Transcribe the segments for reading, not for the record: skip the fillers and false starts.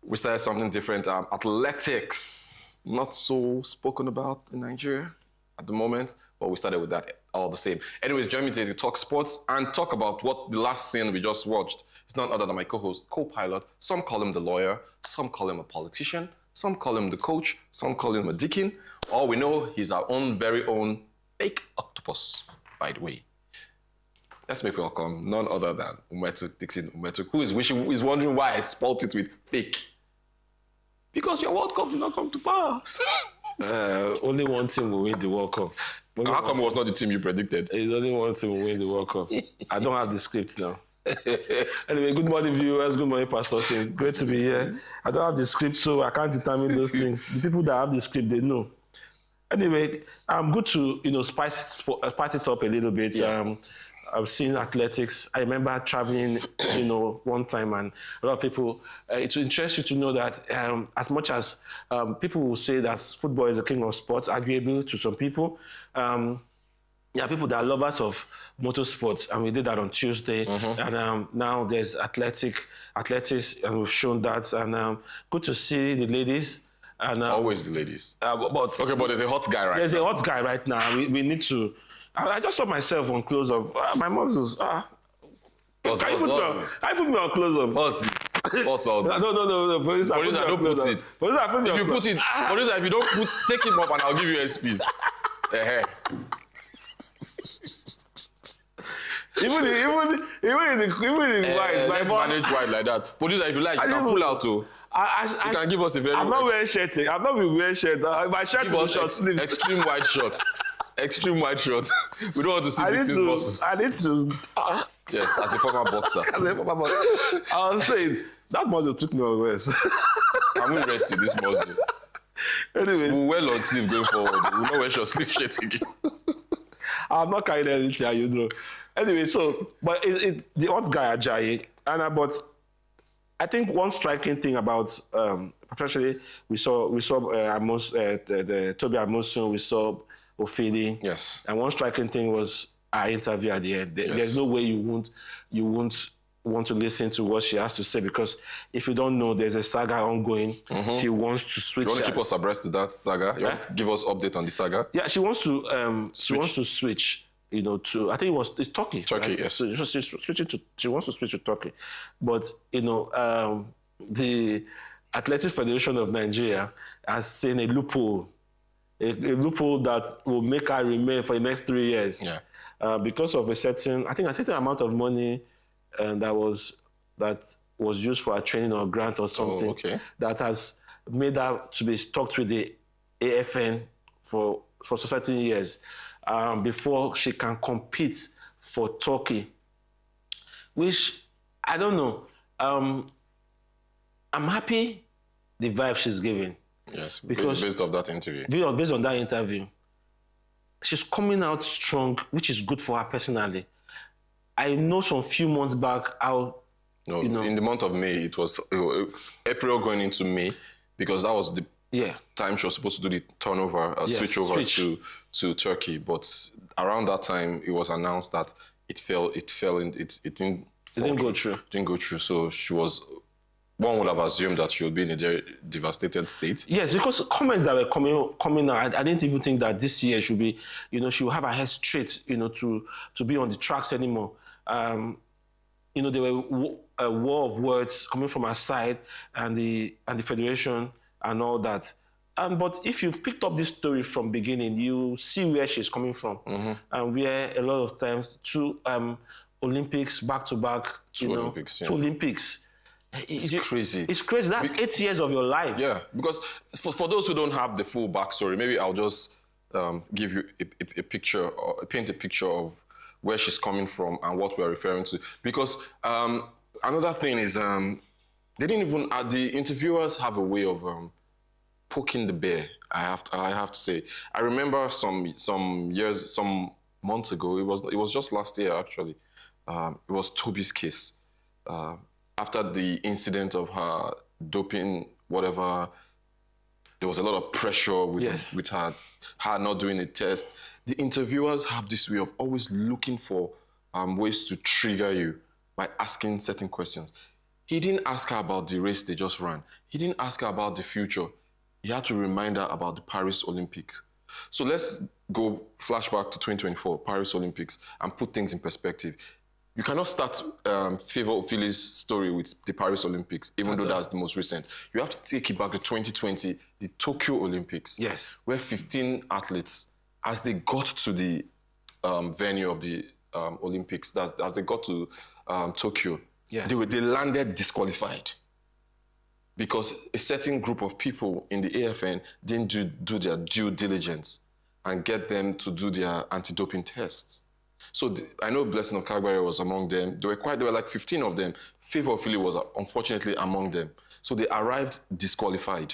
we started something different. Athletics, not so spoken about in Nigeria at the moment, but we started with that all the same. Anyways, join me today to talk sports and talk about what the last scene we just watched. It's none other than my co-host, co-pilot. Some call him the lawyer, some call him a politician, some call him the coach, some call him a deacon. All we know, he's our own very own fake octopus, by the way. Let's make welcome none other than Umetu Dixon Umetu, who is wondering why I spelled it with fake. Because your World Cup did not come to pass. Only one team will win the World Cup. How come it was not the team you predicted? It's only one team will win the World Cup. I don't have the script now. Anyway, good morning, viewers. Good morning, Pastor Sim. Great to be here. I don't have the script, so I can't determine those things. The people that have the script, they know. Anyway, I'm good to spice it up a little bit. Yeah. I've seen athletics. I remember traveling, one time, and a lot of people. It will interest you to know that as much as people will say that football is the king of sports, arguable to some people, there are people that are lovers of motorsports, and we did that on Tuesday. And now there's athletics, and we've shown that. And good to see the ladies. And Always the ladies. But there's a hot guy right now. There's a hot guy right now. We need to. I just saw myself on close up. My muscles. I put me on close up. Pause all this. No. Producer, don't put it. If you put it, producer, if you don't take it up and I'll give you SPs. Even in white, my let's manage white like that. Producer, if you like, you can pull out too. You can give us a very. I'm not wearing shirt. I'm not wearing shirt. My shirt is short sleeves. Extreme white shorts. Extreme white shorts. We don't want to see these muscles. I need to. Yes, as a former boxer. I was saying that muscle took me on rest. Can we rest with this muscle? Anyways, we'll wear long sleeve going forward. We'll not wear short sleeve shirt again. I'm not carrying anything, you know. Anyway, but the hot guy Ajayi, but I think one striking thing about, especially we saw the Toby Amosun, we saw Ofili. Yes. And one striking thing was our interview at the end. There's no way you won't want to listen to what she has to say, because if you don't know, there's a saga ongoing. She wants to switch. You want to keep us abreast to that saga? You want to give us update on the saga? Yeah, she wants to switch. To I think it's Turkey. Turkey, right? Yes. So she wants to switch to Turkey, but the Athletic Federation of Nigeria has seen a loophole that will make her remain for the next 3 years. Yeah. Because of a certain amount of money that was used for a training or grant or something. Oh, okay. That has made her to be stuck with the AFN for certain years. Before she can compete for Turkey, which I don't know. I'm happy the vibe she's giving. Yes, because based on that interview. Based on that interview, she's coming out strong, which is good for her personally. I know some few months back how. No, in the month of May, it was April going into May, because that was the time she was supposed to do the turnover, switch over to Turkey. But around that time, it was announced that it didn't go through. So one would have assumed that she would be in a devastated state. Yes, because comments that were coming out, I didn't even think that this year should be, she will have her head straight, to be on the tracks anymore. There were a war of words coming from her side and the federation and all that. But if you've picked up this story from beginning, you see where she's coming from. And where a lot of times two Olympics back to back, two Olympics. It's crazy. It's crazy. That's 8 years of your life. Yeah, because for those who don't have the full backstory, maybe I'll just give you a picture, or paint a picture of where she's coming from and what we're referring to. Because another thing is, they didn't even, the interviewers have a way of poking the bear, I have to say. I remember some months ago, it was just last year actually, it was Toby's case. After the incident of her doping, whatever, there was a lot of pressure with her not doing a test. The interviewers have this way of always looking for ways to trigger you by asking certain questions. He didn't ask her about the race they just ran. He didn't ask her about the future. He had to remind her about the Paris Olympics. So let's go flashback to 2024, Paris Olympics, and put things in perspective. You cannot start Favor Ophili's story with the Paris Olympics, even though that's the most recent. You have to take it back to 2020, the Tokyo Olympics. Yes. Where 15 athletes, as they got to the venue of the Olympics, as they got to Tokyo, Yes. they landed disqualified because a certain group of people in the AFN didn't do their due diligence and get them to do their anti-doping tests. So I know Blessing of Calgary was among them. There were like 15 of them. Favor Philly was unfortunately among them. So they arrived disqualified.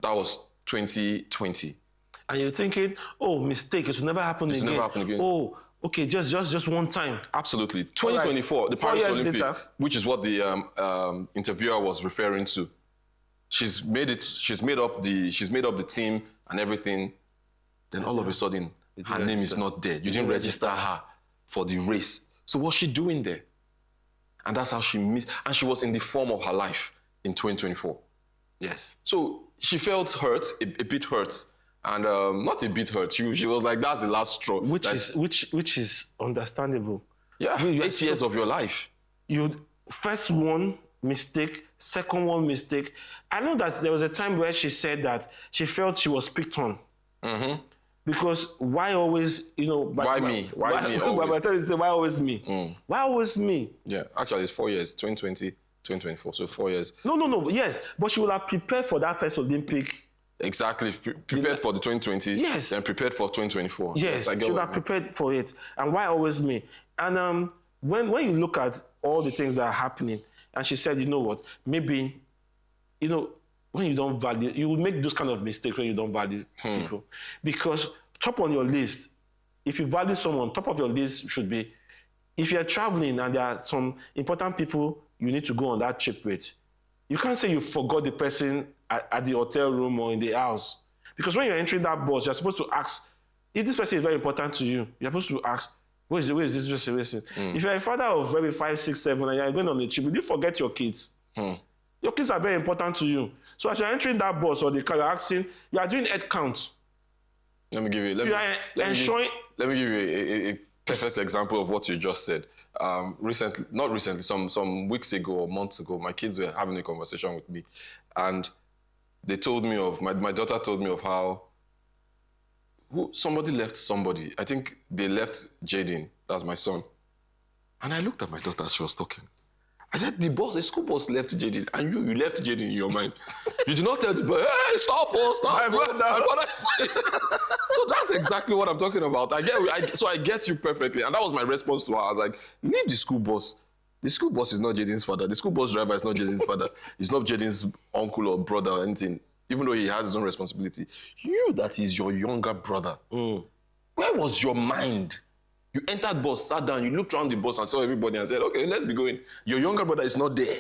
That was 2020. And you're thinking, oh, mistake, it will never happen again. It will never happen again. Oh, okay, just one time. Absolutely. 2024, the 4 Paris years Olympics, later. which is what the interviewer was referring to. She's made up the team and everything. Then all of a sudden, her name is not there. You didn't register her for the race. So what's she doing there? And that's how she missed. And she was in the form of her life in 2024. Yes. So she felt hurt, a bit hurt. And not a bit hurt. She was like, that's the last straw. Which is understandable. Yeah, I mean, 8 years of your life. You first one mistake, second one mistake. I know that there was a time where she said that she felt she was picked on. Mm-hmm. Because why always, Why me? Why me always? By the time you say, why always me? Why always me? Yeah, actually it's 4 years, 2020, 2024, so 4 years. No, yes. But she would have prepared for that first Olympic. Exactly, prepared for the 2020, yes, and prepared for 2024. Yes, she should have prepared for it. And why always me? And when you look at all the things that are happening, and she said, you know what, maybe, when you don't value, you will make those kind of mistakes when you don't value people. Because top on your list, if you value someone, top of your list should be, if you're traveling and there are some important people you need to go on that trip with, you can't say you forgot the person at the hotel room or in the house. Because when you're entering that bus, you're supposed to ask, if this person is very important to you, you're supposed to ask, where is this person? If you're a father of maybe 5, 6, 7, and you're going on a trip, will you forget your kids? Your kids are very important to you. So as you're entering that bus or the car, you're asking, you are doing head count. Let me give you a perfect example of what you just said. Not recently, some weeks ago or months ago, my kids were having a conversation with me, and they told me of, my daughter told me of how somebody left somebody. I think they left Jaden, that's my son. And I looked at my daughter as she was talking. I said, the school bus left Jaden, and you left Jaden in your mind. You did not tell the boy, hey, stop. My brother. So that's exactly what I'm talking about. I get you perfectly. And that was my response to her. I was like, leave the school bus. The school bus is not Jaden's father. The school bus driver is not Jaden's father. It's not Jaden's uncle or brother or anything, even though he has his own responsibility. You, that is your younger brother. Where was your mind? You entered bus, sat down, you looked around the bus and saw everybody and said, okay, let's be going. Your younger brother is not there.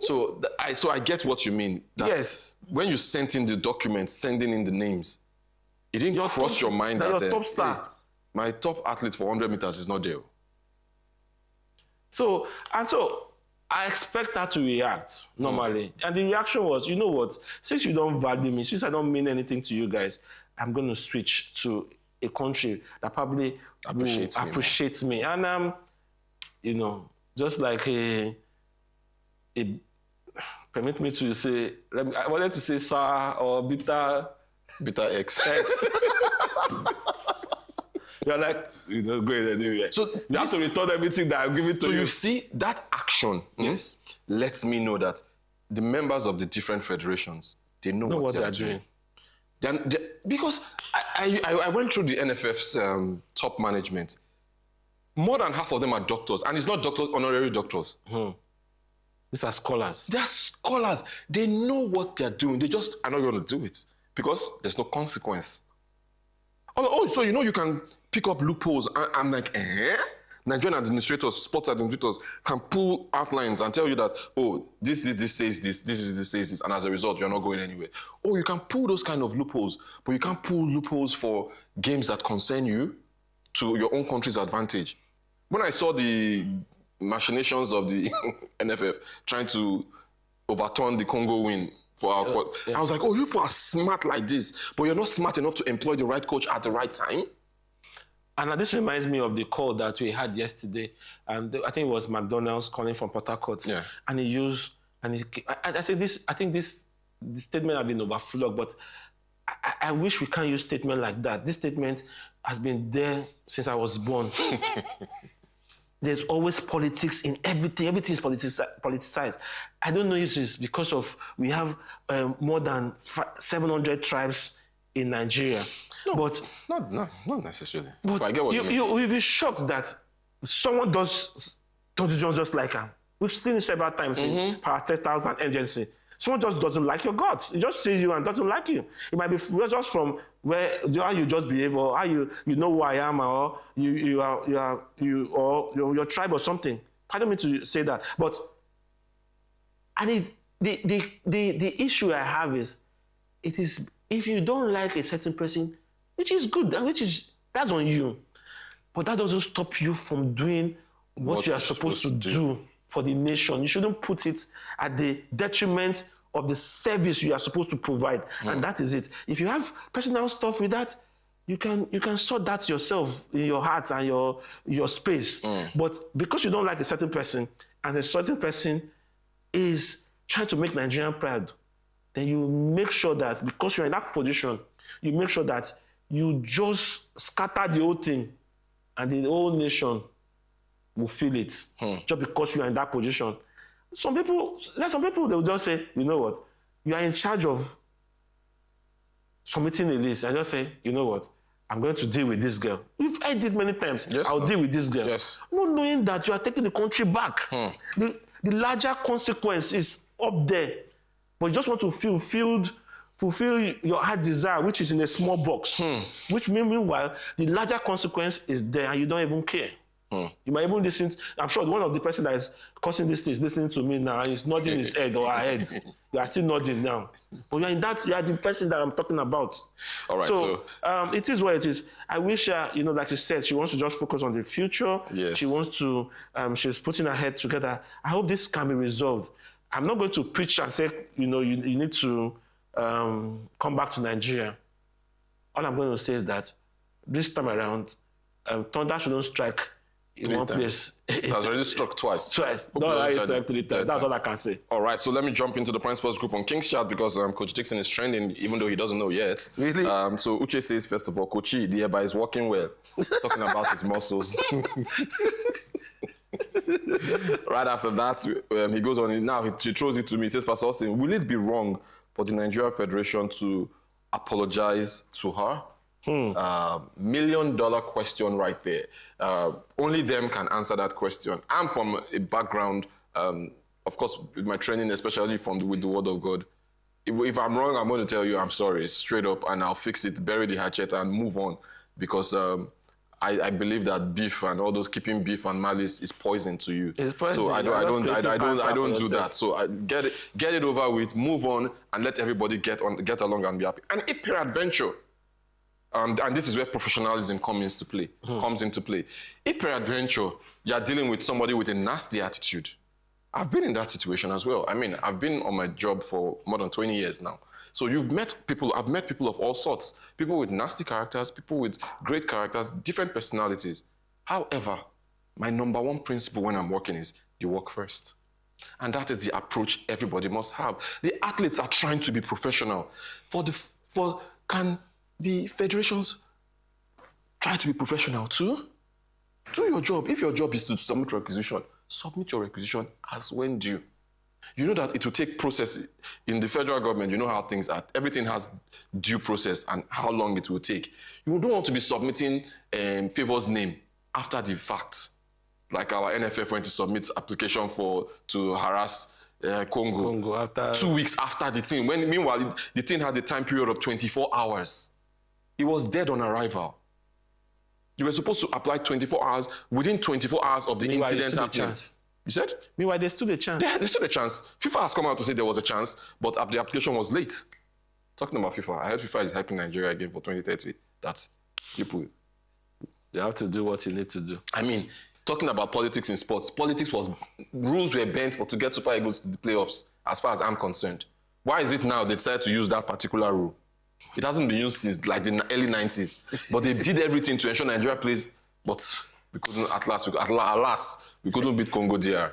So I get what you mean. Yes. When you sent in the documents, sending in the names, it didn't cross your mind that your top star. Hey, my top athlete for 100 meters is not there. So I expect her to react normally. And the reaction was, you know what, since you don't value me, since I don't mean anything to you guys, I'm going to switch to a country that probably appreciates me. And, just like permit me to say, I wanted to say Sir or Beta X. You're like, great anyway. So you have to return everything that I've given to you. So you see, that action lets me know that the members of the different federations, they know what they're doing. Because I went through the NFF's top management. More than half of them are doctors, and it's not doctors, honorary doctors. These are scholars. They're scholars. They know what they're doing. They just are not going to do it because there's no consequence. Oh, so you can pick up loopholes. I'm like, Nigerian administrators, sports administrators can pull outlines and tell you that, oh, this says this says this, and as a result, you're not going anywhere. Oh, you can pull those kind of loopholes, but you can't pull loopholes for games that concern you to your own country's advantage. When I saw the machinations of the NFF trying to overturn the Congo win for our court. I was like, oh, you people are smart like this, but you're not smart enough to employ the right coach at the right time. And this reminds me of the call that we had yesterday. And I think it was McDonald's calling from Port Harcourt. Yeah. And he used, I said this, I think the statement has been overflowed, but I wish we can't use statement like that. This statement has been there since I was born. There's always politics in everything. Everything is politicized. I don't know if it's because of we have more than 700 tribes in Nigeria. No, but not necessarily. But I get what you mean. You'll be shocked that someone does just like him. We've seen it several times in paratestals and agency. Someone just doesn't like your guts. He just sees you and doesn't like you. It might be just from how you just behave, or how you know who I am, or your tribe or something. Pardon me to say that, but the issue I have is, it is if you don't like a certain person, which is good, that's on you, but that doesn't stop you from doing what you are supposed to do for the nation. You shouldn't put it at the detriment of the service you are supposed to provide. And that is it. If you have personal stuff with that, you can sort that yourself in your heart and your space. But because you don't like a certain person, and a certain person is trying to make Nigerian proud, then you make sure that because you're in that position, you make sure that you just scatter the whole thing, and the whole nation will feel it, just because you are in that position. There's some people, they will just say, you know what, you are in charge of submitting a list, and just say, you know what, I'm going to deal with this girl. I did many times. Yes, I'll deal with this girl. Yes. Not knowing that you are taking the country back. The larger consequence is up there, but you just want to fulfill your heart desire, which is in a small box. Which meanwhile, the larger consequence is there, and you don't even care. You might even listen. I'm sure one of the person that is causing this is listening to me now, and he's nodding his head or her head. You are still nodding now, but you are the person that I'm talking about. All right. So it is what it is. I wish like you said, she wants to just focus on the future. Yes. She wants to. She's putting her head together. I hope this can be resolved. I'm not going to preach and say, you need to come back to Nigeria. All I'm going to say is that this time around, thunder shouldn't strike in one place. It has already struck twice. No, I struck 3 times. That's all I can say. All right, so let me jump into the Prime Sports group on King's Chat, because Coach Dixon is trending, even though he doesn't know yet. Really? So Uche says, first of all, Coachy, the Eba is working well. Talking about his muscles. Right after that, he goes on. Now he throws it to me. He says, Pastor Austin, will it be wrong for the Nigeria Federation to apologize to her? $1 million question right there. Only them can answer that question. I'm from a background, of course, with my training, especially with the Word of God. If I'm wrong, I'm going to tell you I'm sorry, straight up, and I'll fix it, bury the hatchet, and move on. Because I believe that beef and all those keeping beef and malice is poison to you. It's poison. So I don't do that. So get it over with, move on, and let everybody get along and be happy. And if peradventure, and this is where professionalism comes into play. If peradventure you're dealing with somebody with a nasty attitude, I've been in that situation as well. I mean, I've been on my job for more than 20 years now. So I've met people of all sorts. People with nasty characters, people with great characters, different personalities. However, my number one principle when I'm working is you work first. And that is the approach everybody must have. The athletes are trying to be professional. Can the federations try to be professional too? Do your job. If your job is to submit your requisition as when due. You know that it will take process. In the federal government, you know how things are. Everything has due process and how long it will take. You don't want to be submitting Favor's name after the fact. Like our NFF went to submit application to harass Congo after 2 weeks after the thing. Meanwhile, the thing had a time period of 24 hours. It was dead on arrival. You were supposed to apply 24 hours. Within 24 hours of the incident happening. You said? Meanwhile, there's still a chance. Yeah, there's still a chance. FIFA has come out to say there was a chance, but the application was late. Talking about FIFA, I heard FIFA is hyping Nigeria again for 2030. That's people. You have to do what you need to do. I mean, talking about politics in sports, rules were bent to get Super Eagles to the playoffs, as far as I'm concerned. Why is it now they decided to use that particular rule? It hasn't been used since like the early 90s, but they did everything to ensure Nigeria plays, but we couldn't, alas, we couldn't beat Congo DR.